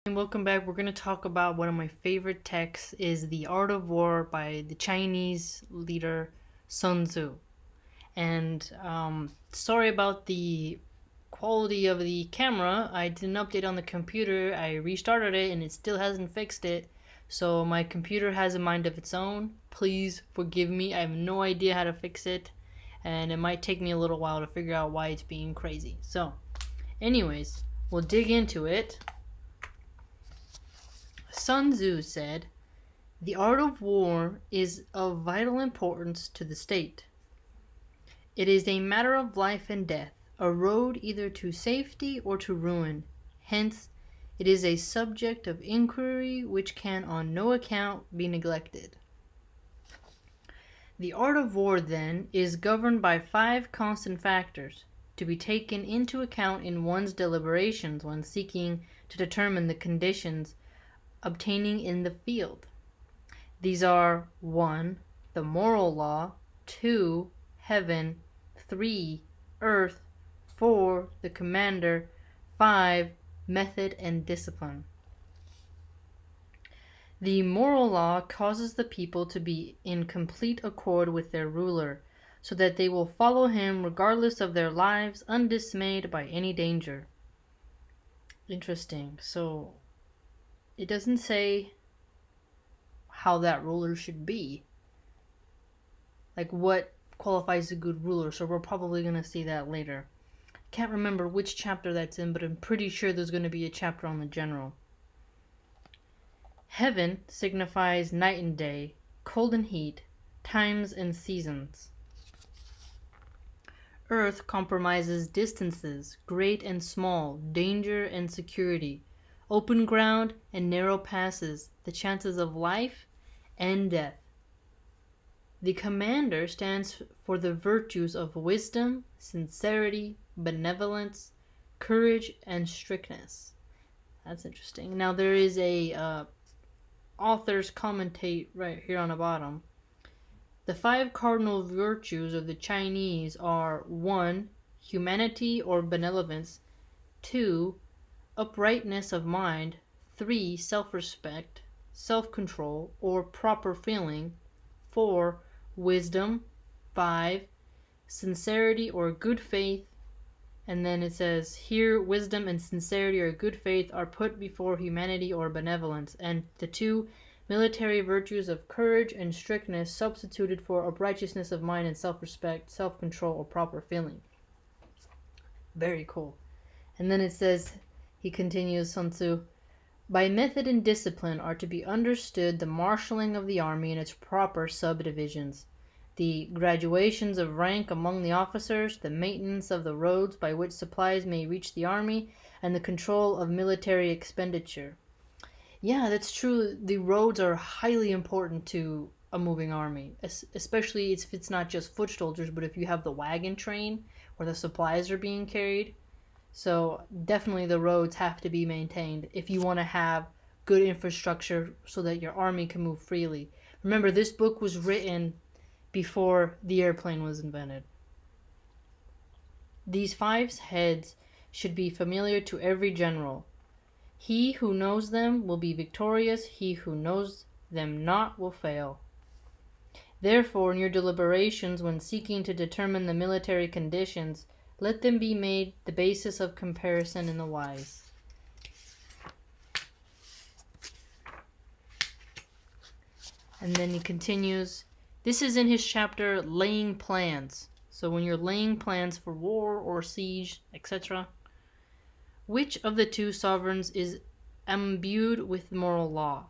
And welcome back. We're going to talk about one of my favorite texts is The Art of War by the Chinese leader Sun Tzu. And sorry about the quality of the camera. I did an update on the computer. I restarted it and it still hasn't fixed it. So my computer has a mind of its own. Please forgive me. I have no idea how to fix it. And it might take me a little while to figure out why it's being crazy. So, anyways, we'll dig into it. Sun Tzu said, "The art of war is of vital importance to the state. It is a matter of life and death, a road either to safety or to ruin. Hence, it is a subject of inquiry which can on no account be neglected." The art of war, then, is governed by 5 constant factors, to be taken into account in one's deliberations when seeking to determine the conditions obtaining in the field. These are 1. The moral law, 2. Heaven, 3. Earth, 4. The commander, 5. Method and discipline. The moral law causes the people to be in complete accord with their ruler, so that they will follow him regardless of their lives, undismayed by any danger. Interesting. So, it doesn't say how that ruler should be. Like what qualifies a good ruler, so we're probably going to see that later. Can't remember which chapter that's in, but I'm pretty sure there's going to be a chapter on the general. Heaven signifies night and day, cold and heat, times and seasons. Earth compromises distances, great and small, danger and security, open ground and narrow passes, the chances of life and death. The commander stands for the virtues of wisdom, sincerity, benevolence, courage, and strictness. That's interesting. Now there is a author's commentate right here on the bottom. The 5 cardinal virtues of the Chinese are 1. Humanity or benevolence, 2. Uprightness of mind, 3. Self-respect, self-control, or proper feeling, 4. Wisdom, 5. Sincerity or good faith, and then it says here wisdom and sincerity or good faith are put before humanity or benevolence, and the 2 military virtues of courage and strictness substituted for uprightness of mind and self-respect, self-control, or proper feeling. Very cool. And then it says, he continues, Sun Tzu, "By method and discipline are to be understood the marshalling of the army in its proper subdivisions, the graduations of rank among the officers, the maintenance of the roads by which supplies may reach the army, and the control of military expenditure." Yeah, that's true. The roads are highly important to a moving army, especially if it's not just foot soldiers, but if you have the wagon train where the supplies are being carried. So definitely the roads have to be maintained if you want to have good infrastructure so that your army can move freely. Remember, this book was written before the airplane was invented. These 5 heads should be familiar to every general. He who knows them will be victorious. He who knows them not will fail. Therefore, in your deliberations when seeking to determine the military conditions, let them be made the basis of comparison in the wise. And then he continues, this is in his chapter, Laying Plans. So when you're laying plans for war or siege, etc., which of the 2 sovereigns is imbued with moral law?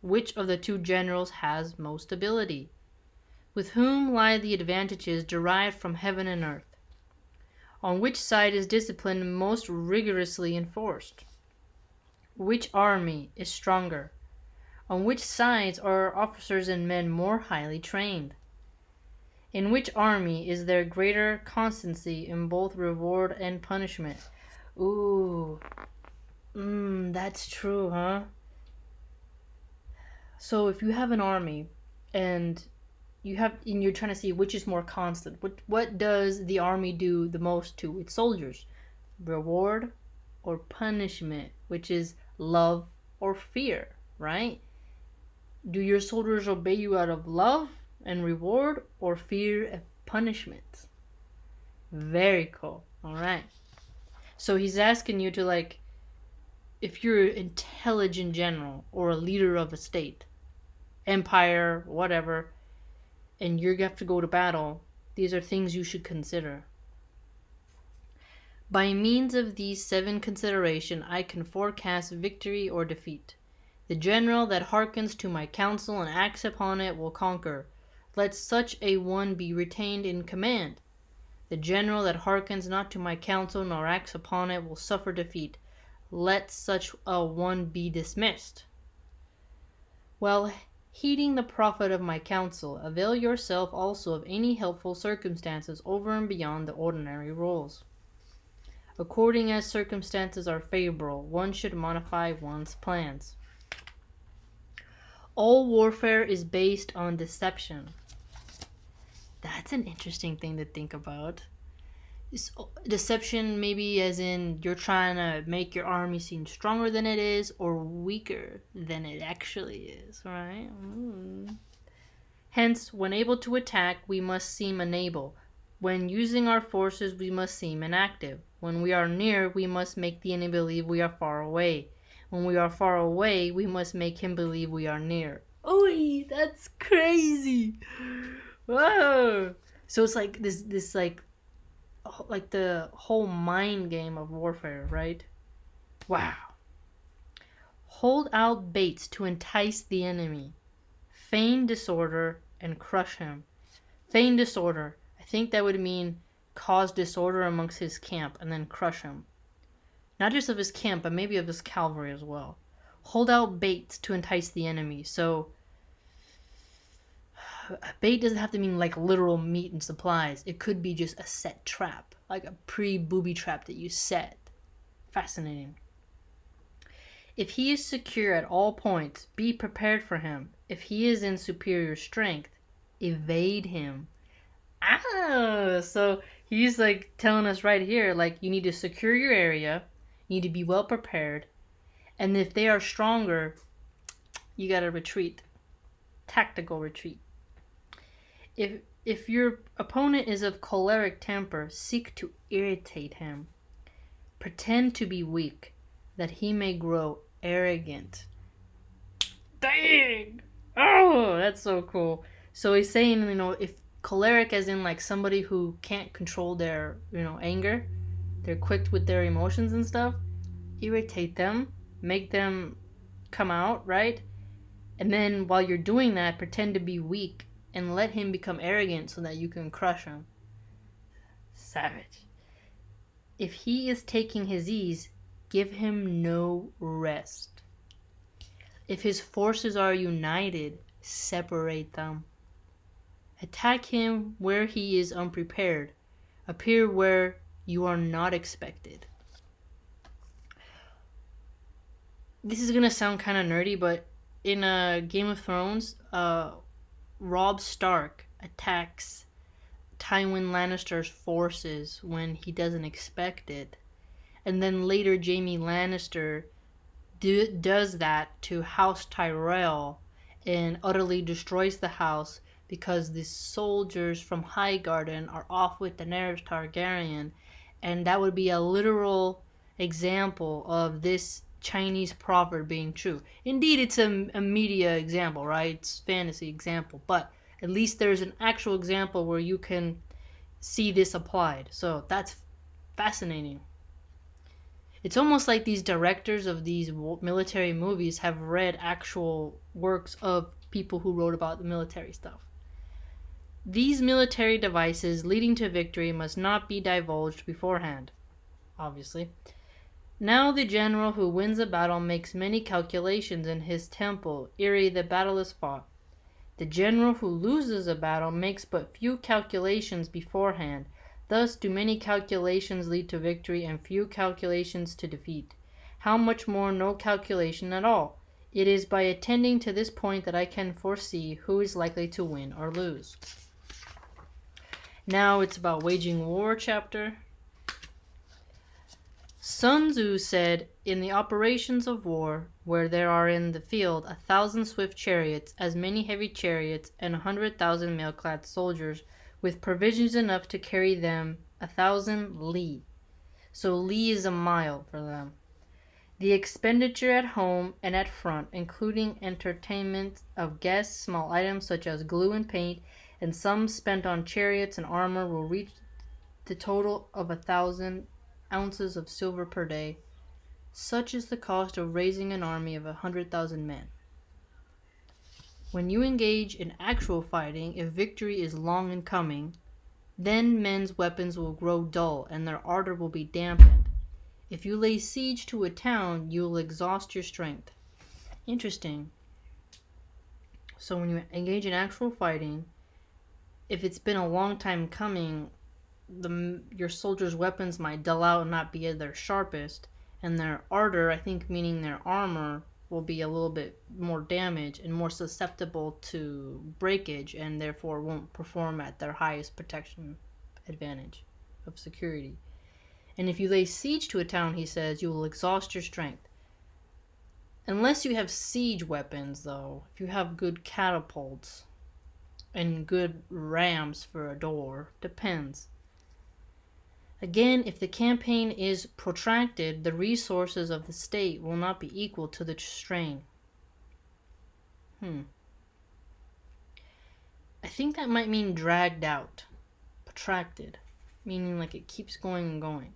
Which of the 2 generals has most ability? With whom lie the advantages derived from heaven and earth? On which side is discipline most rigorously enforced? Which army is stronger? On which sides are officers and men more highly trained? In which army is there greater constancy in both reward and punishment? Ooh, that's true, huh? So if you have an army and you're trying to see which is more constant, what does the army do the most to its soldiers? Reward or punishment, which is love or fear, right? Do your soldiers obey you out of love and reward or fear and punishment? Very cool. All right. So he's asking you to, like, if you're an intelligent general or a leader of a state, empire, whatever, and you have to go to battle, these are things you should consider. By means of these 7 considerations, I can forecast victory or defeat. The general that hearkens to my counsel and acts upon it will conquer. Let such a one be retained in command. The general that hearkens not to my counsel nor acts upon it will suffer defeat. Let such a one be dismissed. While heeding the profit of my counsel, avail yourself also of any helpful circumstances over and beyond the ordinary rules. According as circumstances are favorable, one should modify one's plans. All warfare is based on deception. That's an interesting thing to think about. Deception, maybe as in you're trying to make your army seem stronger than it is or weaker than it actually is, right? Hence, when able to attack, we must seem unable. When using our forces, we must seem inactive. When we are near, we must make the enemy believe we are far away. When we are far away, we must make him believe we are near. Oy, that's crazy. Whoa. So it's like this like the whole mind game of warfare, right? Wow. Hold out baits to entice the enemy. Feign disorder and crush him. Feign disorder. I think that would mean cause disorder amongst his camp and then crush him. Not just of his camp, but maybe of his cavalry as well. Hold out baits to entice the enemy. So, bait doesn't have to mean like literal meat and supplies. It could be just a set trap, like a pre-booby trap that you set. Fascinating. If he is secure at all points, be prepared for him. If he is in superior strength, evade him. So he's like telling us right here, like, you need to secure your area, you need to be well prepared, and if they are stronger, you gotta retreat. Tactical retreat. If your opponent is of choleric temper, seek to irritate him. Pretend to be weak, that he may grow arrogant. Dang! Oh, that's so cool. So he's saying, if choleric as in like somebody who can't control their, anger, they're quick with their emotions and stuff, irritate them, make them come out, right? And then while you're doing that, pretend to be weak and let him become arrogant so that you can crush him. Savage. If he is taking his ease, give him no rest. If his forces are united, separate them. Attack him where he is unprepared. Appear where you are not expected. This is going to sound kind of nerdy, but in Game of Thrones, Robb Stark attacks Tywin Lannister's forces when he doesn't expect it. And then later Jaime Lannister does that to House Tyrell and utterly destroys the house because the soldiers from Highgarden are off with Daenerys Targaryen, and that would be a literal example of this Chinese proverb being true. Indeed, it's a media example, right? It's fantasy example, but at least there's an actual example where you can see this applied. So that's fascinating. It's almost like these directors of these military movies have read actual works of people who wrote about the military stuff. These military devices leading to victory must not be divulged beforehand, obviously. Now the general who wins a battle makes many calculations in his temple ere the battle is fought. The general who loses a battle makes but few calculations beforehand. Thus do many calculations lead to victory and few calculations to defeat. How much more no calculation at all? It is by attending to this point that I can foresee who is likely to win or lose. Now it's about waging war chapter. Sun Tzu said, "In the operations of war, where there are in the field 1,000 swift chariots, as many heavy chariots, and 100,000 mail-clad soldiers, with provisions enough to carry them 1,000 li." So li is a mile for them. "The expenditure at home and at front, including entertainment of guests, small items such as glue and paint, and sums spent on chariots and armor, will reach the total of 1,000 ounces of silver per day. Such is the cost of raising an army of 100,000 men." When you engage in actual fighting, if victory is long in coming, then men's weapons will grow dull and their ardor will be dampened. If you lay siege to a town, you will exhaust your strength. Interesting. So when you engage in actual fighting, if it's been a long time coming, your soldiers' weapons might dull out and not be at their sharpest, and their ardor, I think meaning their armor, will be a little bit more damaged and more susceptible to breakage, and therefore won't perform at their highest protection advantage of security. And if you lay siege to a town, he says, you will exhaust your strength. Unless you have siege weapons, though, if you have good catapults and good rams for a door, depends. Again, if the campaign is protracted, the resources of the state will not be equal to the strain. I think that might mean dragged out, protracted, meaning like it keeps going and going.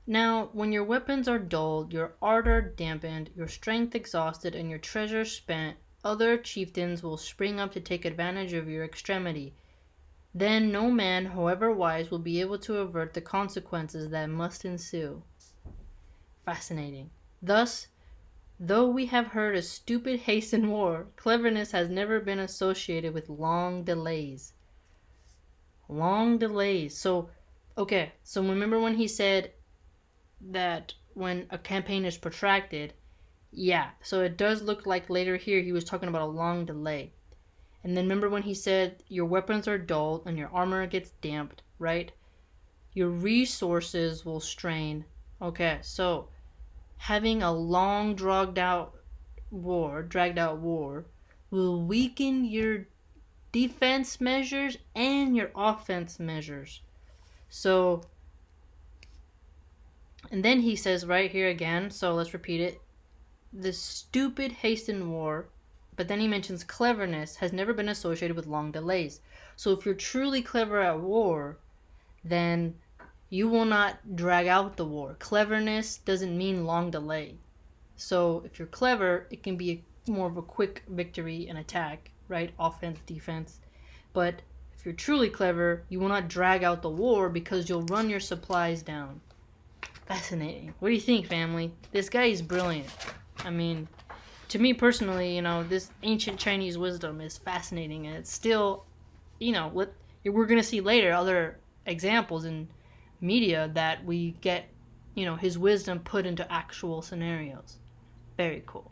Now, when your weapons are dulled, your ardor dampened, your strength exhausted, and your treasure spent, other chieftains will spring up to take advantage of your extremity. Then no man, however wise, will be able to avert the consequences that must ensue. Fascinating. Thus, though we have heard of stupid haste in war, cleverness has never been associated with long delays. Long delays. So remember when he said that when a campaign is protracted, so it does look like later here he was talking about a long delay. And then remember when he said your weapons are dulled and your armor gets damped, right? Your resources will strain. Okay, so having a long dragged out war will weaken your defense measures and your offense measures. So, and then he says right here again, so let's repeat it. The stupid haste in war, but then he mentions cleverness has never been associated with long delays. So if you're truly clever at war, then you will not drag out the war. Cleverness doesn't mean long delay. So if you're clever, it can be more of a quick victory and attack, right? Offense, defense. But if you're truly clever, you will not drag out the war because you'll run your supplies down. Fascinating. What do you think, family? This guy is brilliant. I mean, to me personally, this ancient Chinese wisdom is fascinating, and it's still, what we're going to see later, other examples in media that we get, his wisdom put into actual scenarios. Very cool.